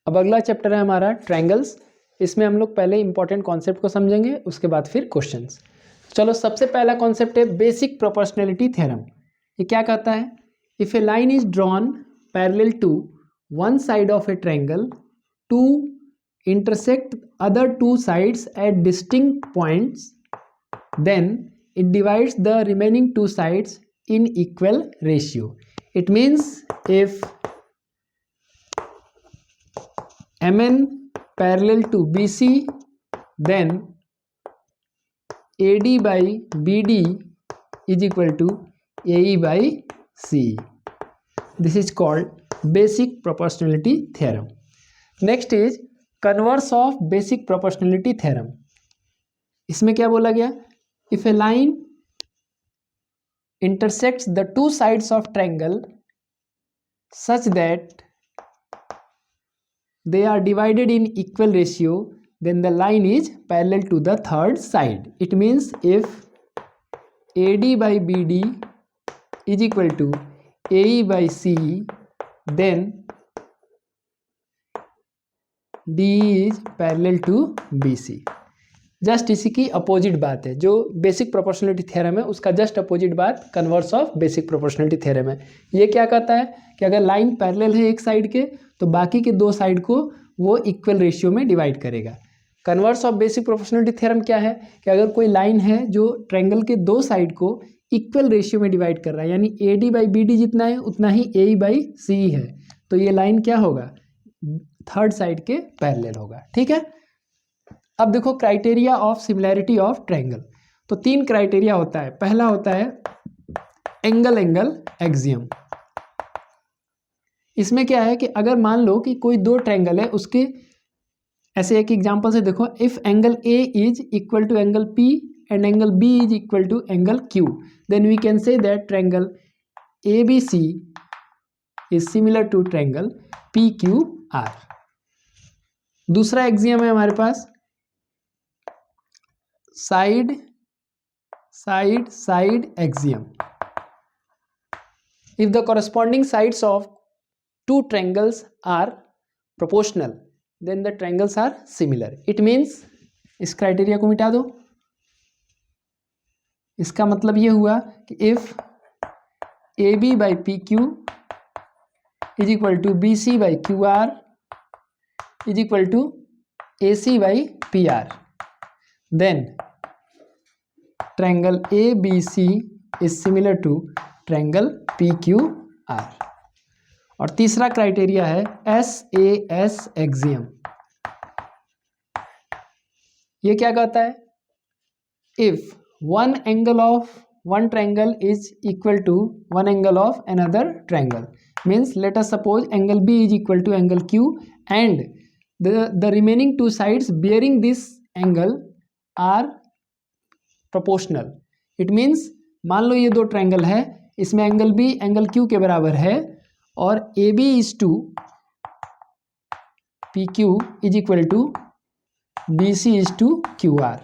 अब अगला चैप्टर है हमारा ट्रायंगल्स। इसमें हम लोग पहले इंपॉर्टेंट कॉन्सेप्ट को समझेंगे, उसके बाद फिर क्वेश्चंस। चलो, सबसे पहला कॉन्सेप्ट है बेसिक प्रोपोर्शनैलिटी थ्योरम। ये क्या कहता है? If a line is drawn parallel to one side of a triangle to intersect other two sides at distinct points, then it divides the remaining two sides in equal ratio. It means if MN parallel to BC, then AD by BD is equal to AE by CE. This is called basic proportionality theorem. Next is converse of basic proportionality theorem. इसमें क्या बोला गया? If a line intersects the two sides of triangle such that they are divided in equal ratio, then the line is parallel to the third side. It means if AD by BD is equal to AE by CE, then DE is parallel to BC। Just इसी की opposite बात है। जो basic proportionality theorem है उसका just opposite बात converse of basic proportionality theorem है। ये क्या कहता है कि अगर लाइन पैरेलल है एक साइड के तो बाकी के दो साइड को वो इक्वल रेशियो में डिवाइड करेगा। Converse of basic proportionality theorem क्या है कि अगर कोई लाइन है जो ट्रायंगल के दो साइड को इक्वल रेशियो में डिवाइड कर रहा है, यानी AD by BD जितना है उतना ही AE by CE है, तो ये लाइन क्या होगा? थर्ड साइड के पैरेलल होगा। ठीक है। अब देखो criteria of similarity of triangle. तो तीन क्राइटेरिया होता है। पहला होता है एंगल एक्सियम। इसमें क्या है कि अगर मान लो कि कोई दो ट्रायंगल है, उसके ऐसे एक एग्जांपल से देखो, if angle A is equal to angle P and angle B is equal to angle Q, then we can say that triangle ABC is similar to triangle PQR। दूसरा एक्सियम है हमारे पास side axiom. If the corresponding sides of two triangles are proportional, then the triangles are similar. It means, इस criteria को मिटा दो। इसका मतलब ये हुआ कि if AB by PQ is equal to BC by QR is equal to AC by PR, then triangle ABC is similar to triangle PQR। और तीसरा क्राइटेरिया है SAS एक्सियम। ये क्या कहता है? If one angle of one triangle is equal to one angle of another triangle, means let us suppose angle B is equal to angle Q and the remaining two sides bearing this angle are proportional। it means मान लो ये दो triangle है, इसमें angle B angle Q के बराबर है और AB is to PQ is equal to BC is to QR।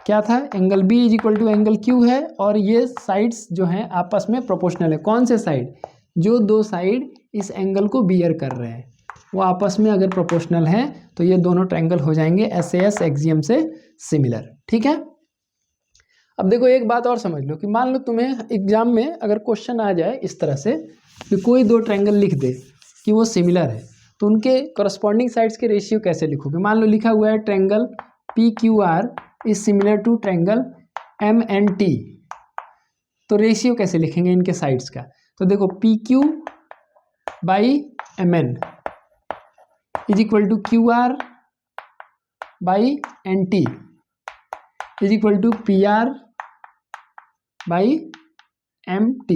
क्या था? Angle B is equal to angle Q है और ये साइड्स जो हैं आपस में प्रोपोर्शनल है। कौन से साइड? जो दो साइड इस एंगल को बियर कर रहे हैं वो आपस में अगर प्रोपोर्शनल हैं तो ये दोनों ट्रायंगल हो जाएंगे SAS एक्सियम से सिमिलर। ठीक है। अब देखो एक बात और समझ लो कि मान लो तुम्हें एग्जाम में अगर क्वेश्चन आ जाए इस तरह से कि कोई दो ट्रायंगल लिख दे कि वो सिमिलर है, तो उनके करस्पॉन्डिंग साइड्स के रेशियो कैसे लिखोगे? मान लो लिखा हुआ है triangle PQR is similar to triangle MNT, तो रेशियो कैसे लिखेंगे इनके साइड्स का? तो देखो PQ by MN is equal to QR by NT is equal to PR by MT।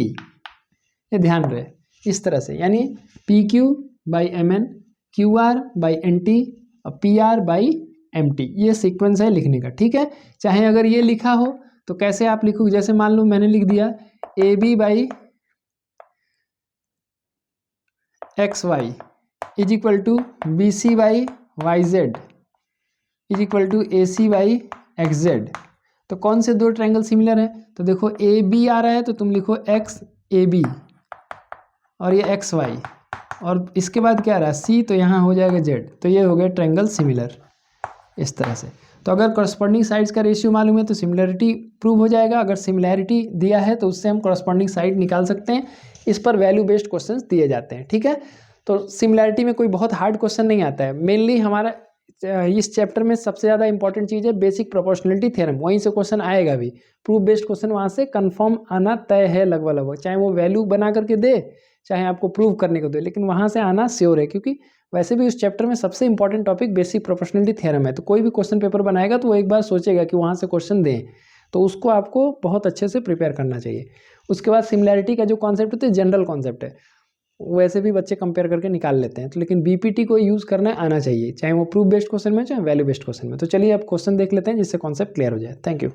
ये ध्यान रहे इस तरह से, यानी PQ by MN, QR by NT और PR बाई MT, ये सीक्वेंस है लिखने का। ठीक है। चाहे अगर ये लिखा हो तो कैसे आप लिखोगे? जैसे मान लो मैंने लिख दिया AB by XY is equal to BC by YZ is equal to AC by XZ, तो कौन से दो ट्रायंगल सिमिलर है? तो देखो AB आ रहा है तो तुम लिखो XAB और ये XY, और इसके बाद क्या रहा सी, तो यहाँ हो जाएगा जेड, तो ये हो गया ट्रायंगल सिमिलर इस तरह से। तो अगर करस्पॉन्डिंग साइड्स का रेशियो मालूम है तो सिमिलरिटी प्रूव हो जाएगा। अगर सिमिलैरिटी दिया है तो उससे हम करस्पॉन्डिंग साइड निकाल सकते हैं। इस पर वैल्यू बेस्ड क्वेश्चंस दिए जाते हैं, ठीक है। तो सिमिलैरिटी में कोई बहुत हार्ड क्वेश्चन नहीं आता है। मेनली हमारा इस चैप्टर में सबसे ज़्यादा इंपॉर्टेंट चीज़ है बेसिक प्रोपोर्शनलिटी थ्योरम, वहीं से क्वेश्चन आएगा भी। प्रूफ बेस्ड क्वेश्चन वहाँ से कंफर्म आना तय है लगभग लगभग, चाहे वो वैल्यू बना करके दे चाहे आपको प्रूव करने को दे, लेकिन वहाँ से आना श्योर है। क्योंकि वैसे भी उस चैप्टर में सबसे important topic basic proportionality theorem है। तो कोई भी क्वेश्चन पेपर बनाएगा तो वो एक बार सोचेगा कि वहाँ से क्वेश्चन दें, तो उसको आपको बहुत अच्छे से प्रिपेयर करना चाहिए। उसके बाद सिमिलैरिटी का जो कॉन्सेप्ट होता है जनरल कॉन्सेप्ट है, वैसे भी बच्चे कंपेयर करके निकाल लेते हैं। तो लेकिन बीपीटी को यूज़ करना आना चाहिए, चाहे वो प्रूफ बेस्ड क्वेश्चन में चाहे वैल्यू बेस्ड क्वेश्चन में। तो चलिए अब क्वेश्चन देख लेते हैं जिससे कॉन्सेप्ट क्लियर हो जाए। Thank you.